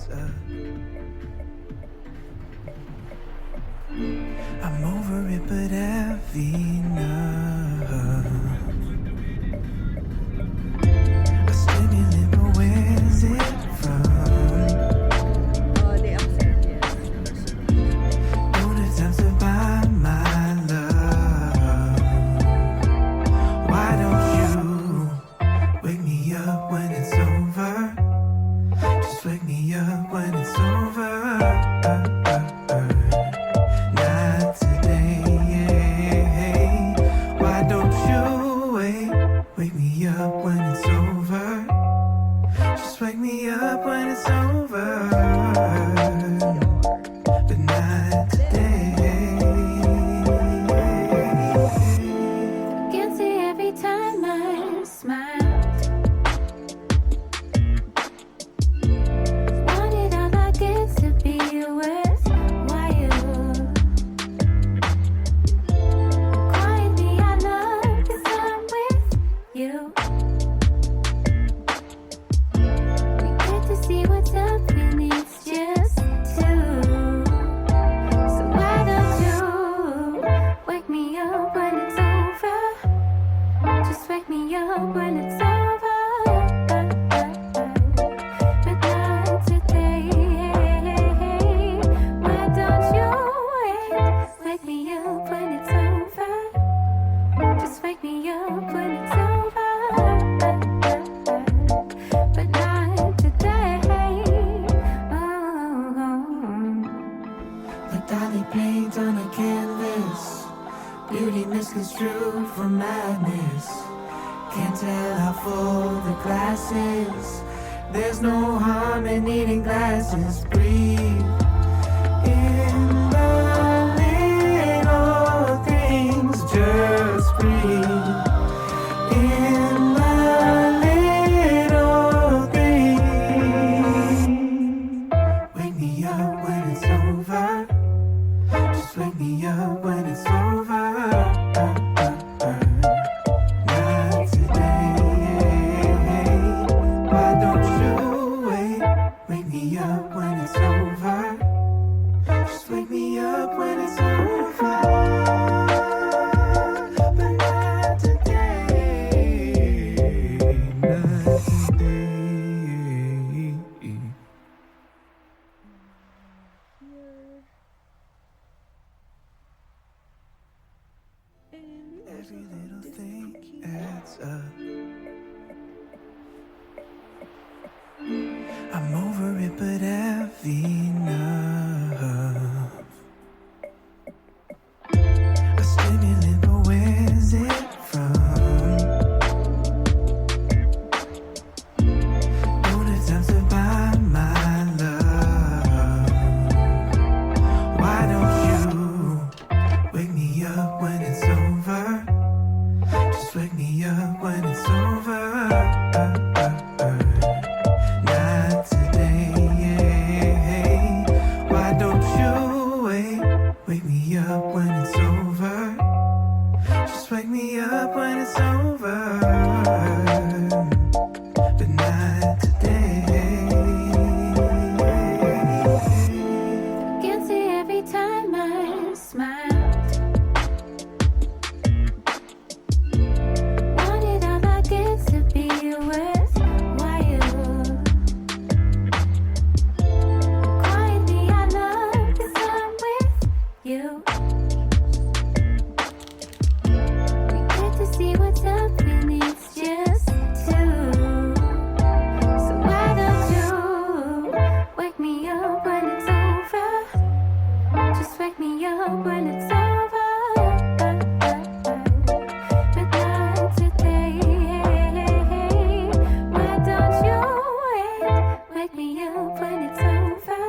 adds up. I'm over it, but have enough. A stimulant, but where's it from? The upset, yes. All the times to buy my love. Why don't you wake me up when it's over? Just wake me up when it's over. Not today. Why don't you wake me up when it's over? Just wake me up when it's over. But not today. Guilty every time I smile. Want it all I get to be worthwhile. Quietly I love 'cause I'm with you. We get to see what's up when it's just two. So why don't you wake me up when it's over? Just wake me up when it's over. But not today. Why don't you wake me up when it's over? Just wake me up when it's over. But not today. Like Dolly paint on a canvas, beauty misconstrued for madness. Can't tell how full the glass is. There's no harm in needing glasses. Breathe in the little things. Just breathe in the little things. Wake me up when it's over. Just wake me up when it's over. Not today. Why don't you wake me up when it's over? Just wake me up when it's over. But not today. Not today. Every little thing adds up. I'm over it, but have enough. A stimulant, but where's it from? All the times to buy my love. Why don't you wake me up when it's over? Just wake me up when it's over. Not today. Why don't you wake me up when it's over? Just wake me up when it's over. But not today. Guilty every time I smile. Want it all I get to be worthwhile. Quietly I love 'cause I'm with you. We get to see what's up when it's just two. So why don't you wake me up when it's over? Just wake me up when it's over. But not today. Why don't you wake me up when it's over?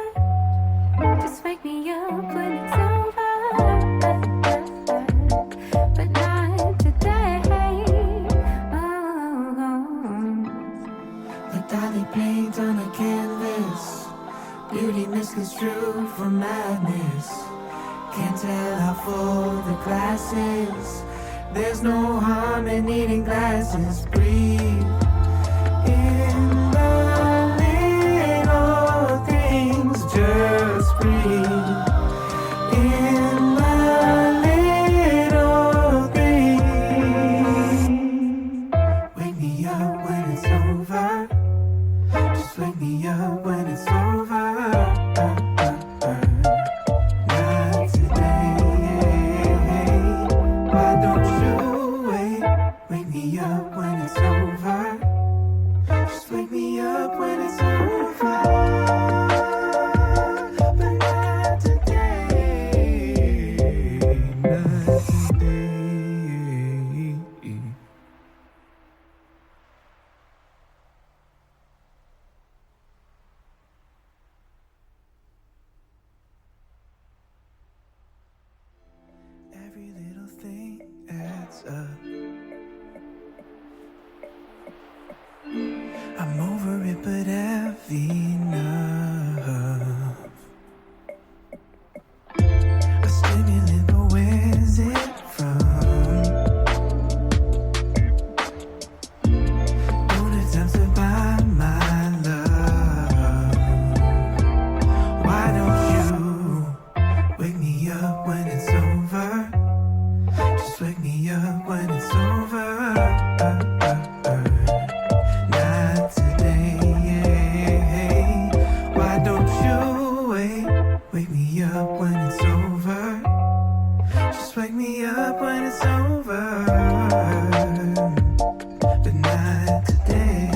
Just wake me up when it's over. But not today. Like Dolly paint on a canvas, beauty misconstrued for madness. Can't tell how full the glass is. There's no harm in needing glasses. Breathe in the little things. Just wake me up when it's over. Not today. Why don't you wake me up when it's over? Just wake me up when it's over. But not today. Not today. Every little thing adds up. I'm over it, but have enough. A stimulant, but where's it from? Don't attempt to buy my love. Why don't you wake me up when it's over? Just wake me up when it's over. Not today. Why don't you wake me up when it's over? Just wake me up when it's over. But not today.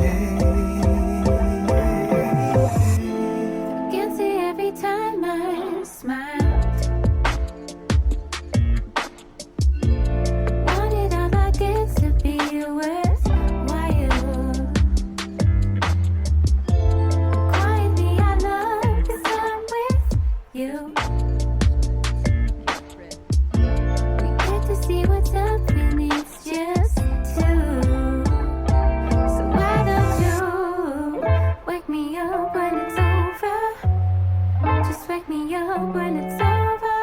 Can see every time I smile. Wanted all I get to be worthwhile. Quietly I love 'cause I'm with you. We get to see what's up when it's just two. So why don't you wake me up when it's over? Just wake me up when it's over.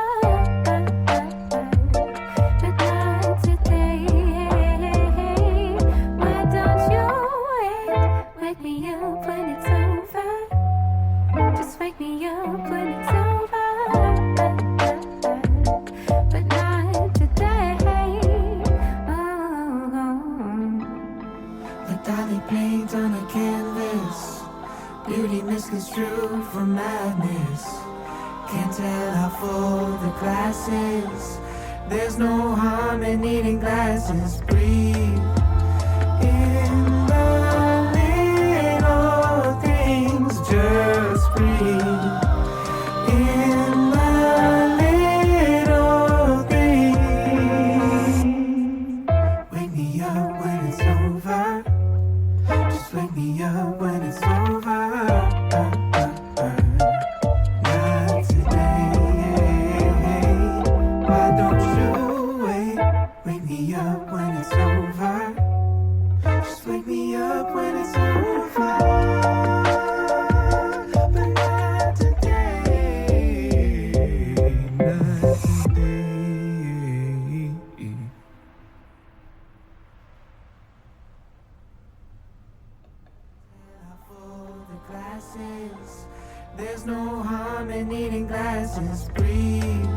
But not today. Why don't you wake me up when it's over? Just wake me up when it's over. But not today. Like Dali paint on a canvas, beauty misconstrued for madness. Can't tell how full the glass is. There's no harm in needing glasses. Breathe in the little things. Just breathe in the little things. Wake me up when it's over. Just wake me up when it's over. Not today. Why don't you wake me up when it's over? Just wake me up when it's over. But not today. Not today. How full the glass is. There's no harm in needing glasses. Breathe